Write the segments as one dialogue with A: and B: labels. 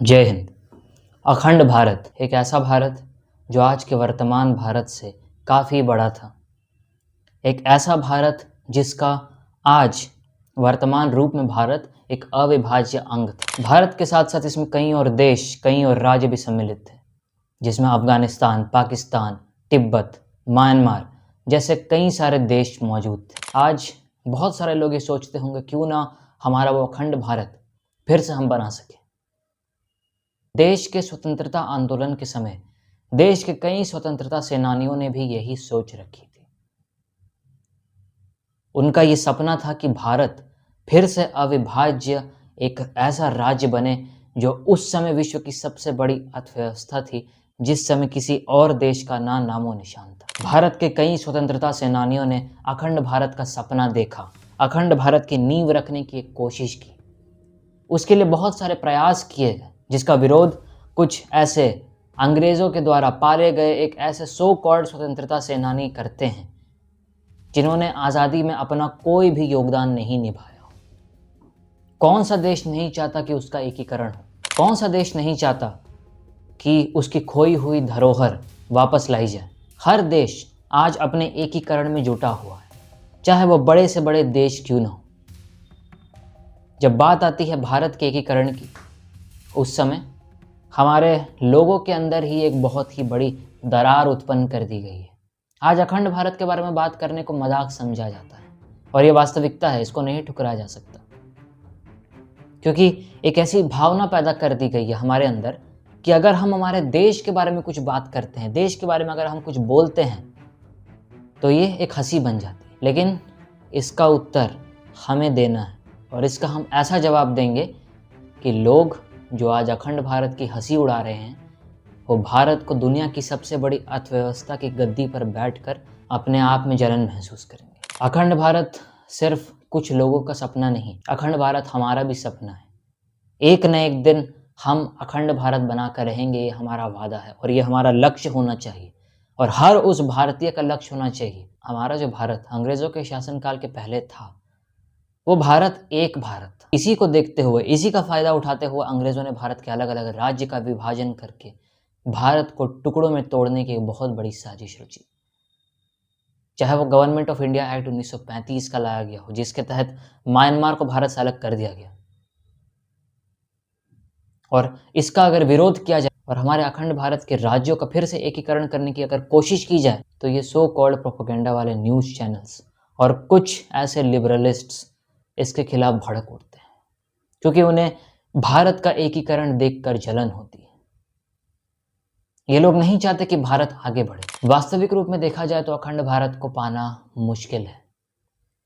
A: जय हिंद। अखंड भारत एक ऐसा भारत जो आज के वर्तमान भारत से काफ़ी बड़ा था। एक ऐसा भारत जिसका आज वर्तमान रूप में भारत एक अविभाज्य अंग था। भारत के साथ साथ इसमें कई और देश, कई और राज्य भी सम्मिलित थे, जिसमें अफगानिस्तान, पाकिस्तान, तिब्बत, म्यांमार जैसे कई सारे देश मौजूद थे। आज बहुत सारे लोग ये सोचते होंगे क्यों ना हमारा वो अखंड भारत फिर से हम बना सके। देश के स्वतंत्रता आंदोलन के समय देश के कई स्वतंत्रता सेनानियों ने भी यही सोच रखी थी। उनका ये सपना था कि भारत फिर से अविभाज्य एक ऐसा राज्य बने जो उस समय विश्व की सबसे बड़ी अर्थव्यवस्था थी, जिस समय किसी और देश का ना नामो निशान था। भारत के कई स्वतंत्रता सेनानियों ने अखंड भारत का सपना देखा, अखंड भारत की नींव रखने की एक कोशिश की। उसके लिए बहुत सारे प्रयास किए गए, जिसका विरोध कुछ ऐसे अंग्रेज़ों के द्वारा पाले गए एक ऐसे सो कॉल्ड स्वतंत्रता सेनानी करते हैं जिन्होंने आज़ादी में अपना कोई भी योगदान नहीं निभाया हो। कौन सा देश नहीं चाहता कि उसका एकीकरण हो? कौन सा देश नहीं चाहता कि उसकी खोई हुई धरोहर वापस लाई जाए? हर देश आज अपने एकीकरण में जुटा हुआ है, चाहे वो बड़े से बड़े देश क्यों न हो। जब बात आती है भारत के एकीकरण की, उस समय हमारे लोगों के अंदर ही एक बहुत ही बड़ी दरार उत्पन्न कर दी गई है। आज अखंड भारत के बारे में बात करने को मजाक समझा जाता है और ये वास्तविकता है, इसको नहीं ठुकराया जा सकता, क्योंकि एक ऐसी भावना पैदा कर दी गई है हमारे अंदर कि अगर हम हमारे देश के बारे में कुछ बात करते हैं, देश के बारे में अगर हम कुछ बोलते हैं, तो ये एक हंसी बन जाती है। लेकिन इसका उत्तर हमें देना है और इसका हम ऐसा जवाब देंगे कि लोग जो आज अखंड भारत की हंसी उड़ा रहे हैं, वो भारत को दुनिया की सबसे बड़ी अर्थव्यवस्था की गद्दी पर बैठकर अपने आप में जलन महसूस करेंगे। अखंड भारत सिर्फ कुछ लोगों का सपना नहीं, अखंड भारत हमारा भी सपना है। एक न एक दिन हम अखंड भारत बनाकर रहेंगे, ये हमारा वादा है और ये हमारा लक्ष्य होना चाहिए और हर उस भारतीय का लक्ष्य होना चाहिए। हमारा जो भारत अंग्रेज़ों के शासनकाल के पहले था, वो भारत एक भारत था। इसी को देखते हुए, इसी का फ़ायदा उठाते हुए अंग्रेज़ों ने भारत के अलग अलग राज्य का विभाजन करके भारत को टुकड़ों में तोड़ने की एक बहुत बड़ी साजिश रची। चाहे वो गवर्नमेंट ऑफ इंडिया एक्ट 1935 का लाया गया हो, जिसके तहत म्यांमार को भारत से अलग कर दिया गया, और इसका अगर विरोध किया जाए और हमारे अखंड भारत के राज्यों का फिर से एकीकरण करने की अगर कोशिश की जाए, तो ये सो कॉल्ड प्रोपेगेंडा वाले न्यूज़ चैनल्स और कुछ ऐसे लिबरलिस्ट्स इसके खिलाफ भड़क उठते हैं, क्योंकि उन्हें भारत का एकीकरण देखकर जलन होती है। ये लोग नहीं चाहते कि भारत आगे बढ़े। वास्तविक रूप में देखा जाए तो अखंड भारत को पाना मुश्किल है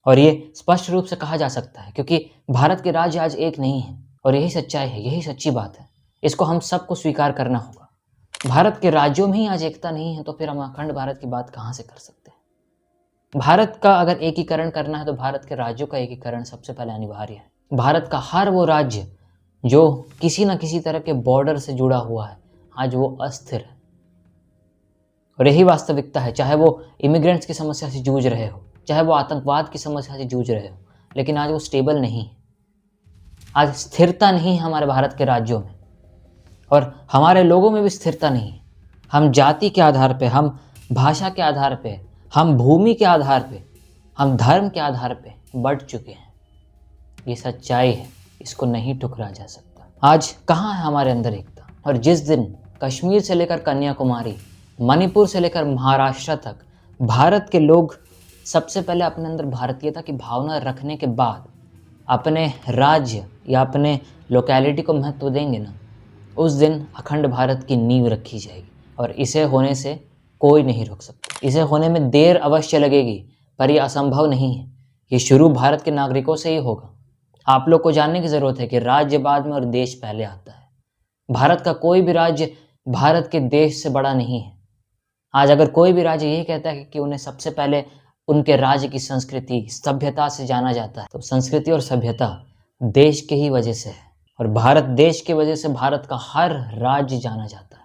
A: और ये स्पष्ट रूप से कहा जा सकता है, क्योंकि भारत के राज्य आज एक नहीं है और यही सच्चाई है, यही सच्ची बात है। इसको हम सबको स्वीकार करना होगा। भारत के राज्यों में ही आज एकता नहीं है, तो फिर हम अखंड भारत की बात कहाँ से कर सकते हैं? भारत का अगर एकीकरण करना है तो भारत के राज्यों का एकीकरण सबसे पहले अनिवार्य है। भारत का हर वो राज्य जो किसी न किसी तरह के बॉर्डर से जुड़ा हुआ है, आज वो अस्थिर है और यही वास्तविकता है। चाहे वो इमिग्रेंट्स की समस्या से जूझ रहे हो, चाहे वो आतंकवाद की समस्या से जूझ रहे हो, लेकिन आज वो स्टेबल नहीं है। आज स्थिरता नहीं है हमारे भारत के राज्यों में और हमारे लोगों में भी स्थिरता नहीं है। हम जाति के आधार पे, हम भाषा के आधार पे, हम भूमि के आधार पे, हम धर्म के आधार पे बढ़ चुके हैं। ये सच्चाई है, इसको नहीं ठुकराया जा सकता। आज कहाँ है हमारे अंदर एकता? और जिस दिन कश्मीर से लेकर कन्याकुमारी, मणिपुर से लेकर महाराष्ट्र तक भारत के लोग सबसे पहले अपने अंदर भारतीयता की भावना रखने के बाद अपने राज्य या अपने लोकेलिटी को महत्व देंगे ना, उस दिन अखंड भारत की नींव रखी जाएगी और इसे होने से कोई नहीं रोक सकता। इसे होने में देर अवश्य लगेगी, पर यह असंभव नहीं है। ये शुरू भारत के नागरिकों से ही होगा। आप लोग को जानने की ज़रूरत है कि राज्य बाद में और देश पहले आता है। भारत का कोई भी राज्य भारत के देश से बड़ा नहीं है। आज अगर कोई भी राज्य ये कहता है कि उन्हें सबसे पहले उनके राज्य की संस्कृति, सभ्यता से जाना जाता है, तो संस्कृति और सभ्यता देश के ही वजह से है और भारत देश की वजह से भारत का हर राज्य जाना जाता है।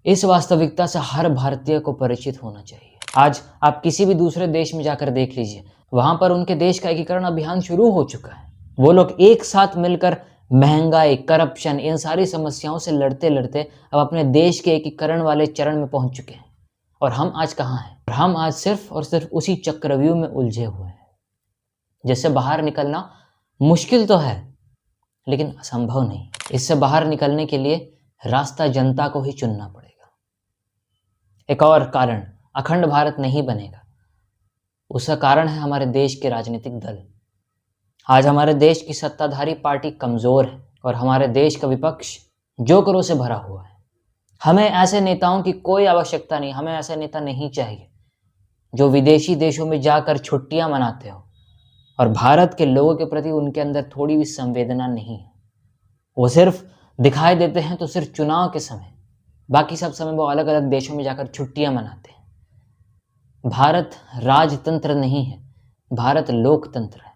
A: इस वास्तविकता से हर भारतीय को परिचित होना चाहिए। आज आप किसी भी दूसरे देश में जाकर देख लीजिए, वहां पर उनके देश का एकीकरण अभियान शुरू हो चुका है। वो लोग एक साथ मिलकर महंगाई, करप्शन, इन सारी समस्याओं से लड़ते लड़ते अब अपने देश के एकीकरण वाले चरण में पहुंच चुके हैं। और हम आज कहाँ हैं? और हम आज सिर्फ और सिर्फ उसी चक्रव्यूह में उलझे हुए हैं, जिससे बाहर निकलना मुश्किल तो है लेकिन असंभव नहीं। इससे बाहर निकलने के लिए रास्ता जनता को ही चुनना पड़ेगा। एक और कारण अखंड भारत नहीं बनेगा, उसका कारण है हमारे देश के राजनीतिक दल। आज हमारे देश की सत्ताधारी पार्टी कमजोर है और हमारे देश का विपक्ष जोकरों से भरा हुआ है। हमें ऐसे नेताओं की कोई आवश्यकता नहीं, हमें ऐसे नेता नहीं चाहिए जो विदेशी देशों में जाकर छुट्टियां मनाते हो और भारत के लोगों के प्रति उनके अंदर थोड़ी भी संवेदना नहीं है। वो सिर्फ दिखाई देते हैं तो सिर्फ चुनाव के समय, बाकी सब समय वो अलग अलग देशों में जाकर छुट्टियां मनाते हैं। भारत राजतंत्र नहीं है, भारत लोकतंत्र है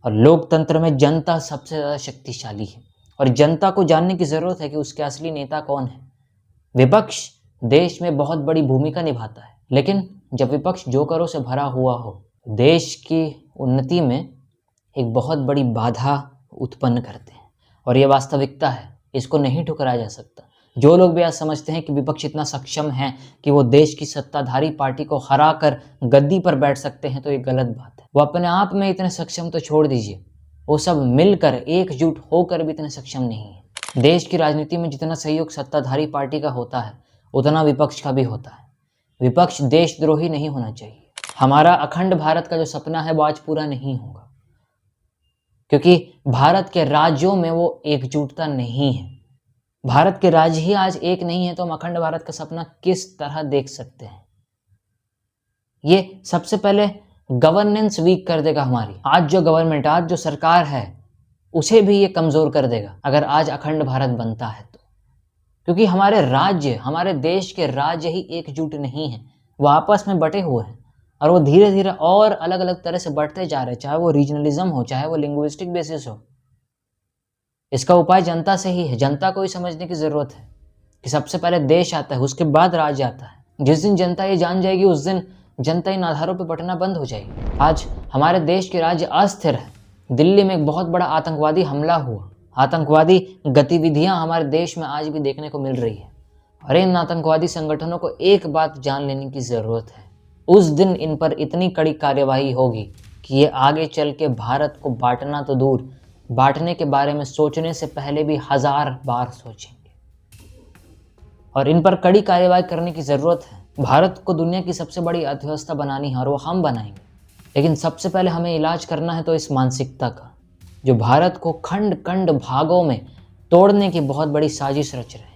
A: और लोकतंत्र में जनता सबसे ज़्यादा शक्तिशाली है और जनता को जानने की ज़रूरत है कि उसके असली नेता कौन है। विपक्ष देश में बहुत बड़ी भूमिका निभाता है, लेकिन जब विपक्ष जोकरों से भरा हुआ हो, देश की उन्नति में एक बहुत बड़ी बाधा उत्पन्न करते हैं और ये वास्तविकता है, इसको नहीं ठुकराया जा सकता। जो लोग भी आज समझते हैं कि विपक्ष इतना सक्षम है कि वो देश की सत्ताधारी पार्टी को हरा कर गद्दी पर बैठ सकते हैं, तो ये गलत बात है। वो अपने आप में इतने सक्षम तो छोड़ दीजिए, वो सब मिलकर एकजुट होकर भी इतने सक्षम नहीं है। देश की राजनीति में जितना सहयोग सत्ताधारी पार्टी का होता है उतना विपक्ष का भी होता है। विपक्ष देशद्रोही नहीं होना चाहिए। हमारा अखंड भारत का जो सपना है वो आज पूरा नहीं होगा, क्योंकि भारत के राज्यों में वो एकजुटता नहीं है। भारत के राज्य ही आज एक नहीं है तो हम अखंड भारत का सपना किस तरह देख सकते हैं? ये सबसे पहले गवर्नेंस वीक कर देगा हमारी। आज जो गवर्नमेंट, आज जो सरकार है, उसे भी ये कमजोर कर देगा अगर आज अखंड भारत बनता है तो। क्योंकि हमारे राज्य, हमारे देश के राज्य ही एकजुट नहीं है, वो आपस में बटे हुए हैं और वो धीरे धीरे और अलग अलग तरह से बढ़ते जा रहे हैं, चाहे वो रीजनलिज्म हो, चाहे वो लिंग्विस्टिक बेसिस हो। इसका उपाय जनता से ही है। जनता को ही समझने की जरूरत है कि सबसे पहले देश आता है, उसके बाद राज्य आता है। जिस दिन जनता ये जान जाएगी उस दिन जनता इन आधारों पर बंटना बंद हो जाएगी। आज हमारे देश के राज्य अस्थिर है। दिल्ली में एक बहुत बड़ा आतंकवादी हमला हुआ, आतंकवादी गतिविधियां हमारे देश में आज भी देखने को मिल रही है और इन आतंकवादी संगठनों को एक बात जान लेने की जरूरत है, उस दिन इन पर इतनी कड़ी कार्यवाही होगी कि ये आगे चल के भारत को बांटना तो दूर, बांटने के बारे में सोचने से पहले भी 1000 बार सोचेंगे और इन पर कड़ी कार्यवाही करने की जरूरत है। भारत को दुनिया की सबसे बड़ी अर्थव्यवस्था बनानी है और वो हम बनाएंगे, लेकिन सबसे पहले हमें इलाज करना है तो इस मानसिकता का, जो भारत को खंड खंड भागों में तोड़ने की बहुत बड़ी साजिश रच रहे हैं।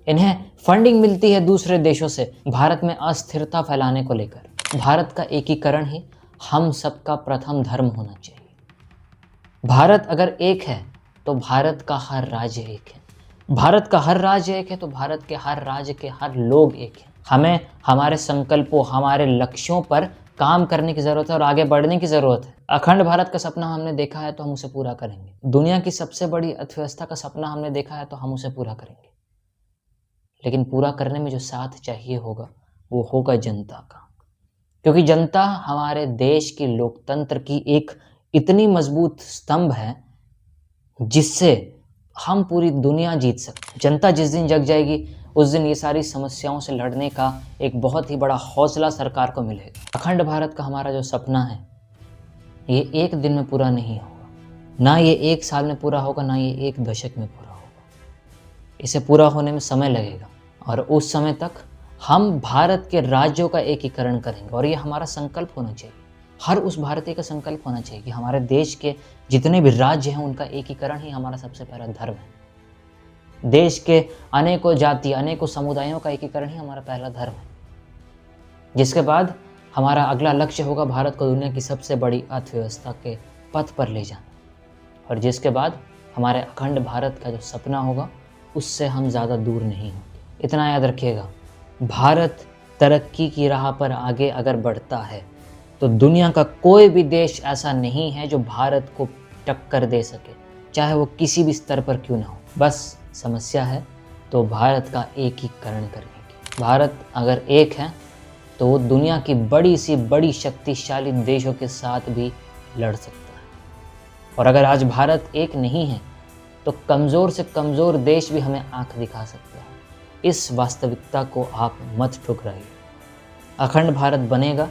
A: इन्हें फंडिंग मिलती है दूसरे देशों से भारत में अस्थिरता फैलाने को लेकर। भारत का एकीकरण ही हम सबका प्रथम धर्म होना चाहिए। भारत अगर एक है तो भारत का हर राज्य एक है, भारत का हर राज्य एक है तो भारत के हर राज्य के हर लोग एक हैं। हमें हमारे संकल्पों, हमारे लक्ष्यों पर काम करने की ज़रूरत है और आगे बढ़ने की ज़रूरत है। अखंड भारत का सपना हमने देखा है तो हम उसे पूरा करेंगे। दुनिया की सबसे बड़ी अर्थव्यवस्था का सपना हमने देखा है तो हम उसे पूरा करेंगे, लेकिन पूरा करने में जो साथ चाहिए होगा वो होगा जनता का, क्योंकि जनता हमारे देश की लोकतंत्र की एक इतनी मजबूत स्तंभ है जिससे हम पूरी दुनिया जीत सकते हैं। जनता जिस दिन जग जाएगी उस दिन ये सारी समस्याओं से लड़ने का एक बहुत ही बड़ा हौसला सरकार को मिलेगा। अखंड भारत का हमारा जो सपना है ये एक दिन में पूरा नहीं होगा, ना ये 1 साल में पूरा होगा, ना ये 1 दशक में पूरा होगा। इसे पूरा होने में समय लगेगा और उस समय तक हम भारत के राज्यों का एकीकरण करेंगे और ये हमारा संकल्प होना चाहिए। हर उस भारतीय का संकल्प होना चाहिए कि हमारे देश के जितने भी राज्य हैं उनका एकीकरण ही हमारा सबसे पहला धर्म है। देश के अनेकों जाति, अनेकों समुदायों का एकीकरण ही हमारा पहला धर्म है, जिसके बाद हमारा अगला लक्ष्य होगा भारत को दुनिया की सबसे बड़ी अर्थव्यवस्था के पथ पर ले जाना, और जिसके बाद हमारे अखंड भारत का जो सपना होगा उससे हम ज़्यादा दूर नहीं होंगे। इतना याद रखिएगा, भारत तरक्की की राह पर आगे अगर बढ़ता है तो दुनिया का कोई भी देश ऐसा नहीं है जो भारत को टक्कर दे सके, चाहे वो किसी भी स्तर पर क्यों ना हो। बस समस्या है तो भारत का एकीकरण करने की। भारत अगर एक है तो वो दुनिया की बड़ी सी बड़ी शक्तिशाली देशों के साथ भी लड़ सकता है। और अगर आज भारत एक नहीं है तो कमज़ोर से कमज़ोर देश भी हमें आंख दिखा सकते हैं। इस वास्तविकता को आप मत ठुकराइए। अखंड भारत बनेगा,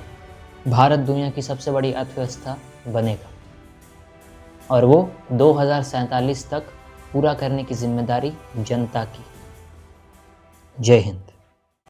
A: भारत दुनिया की सबसे बड़ी अर्थव्यवस्था बनेगा और वो 2047 तक पूरा करने की जिम्मेदारी जनता की। जय हिंद।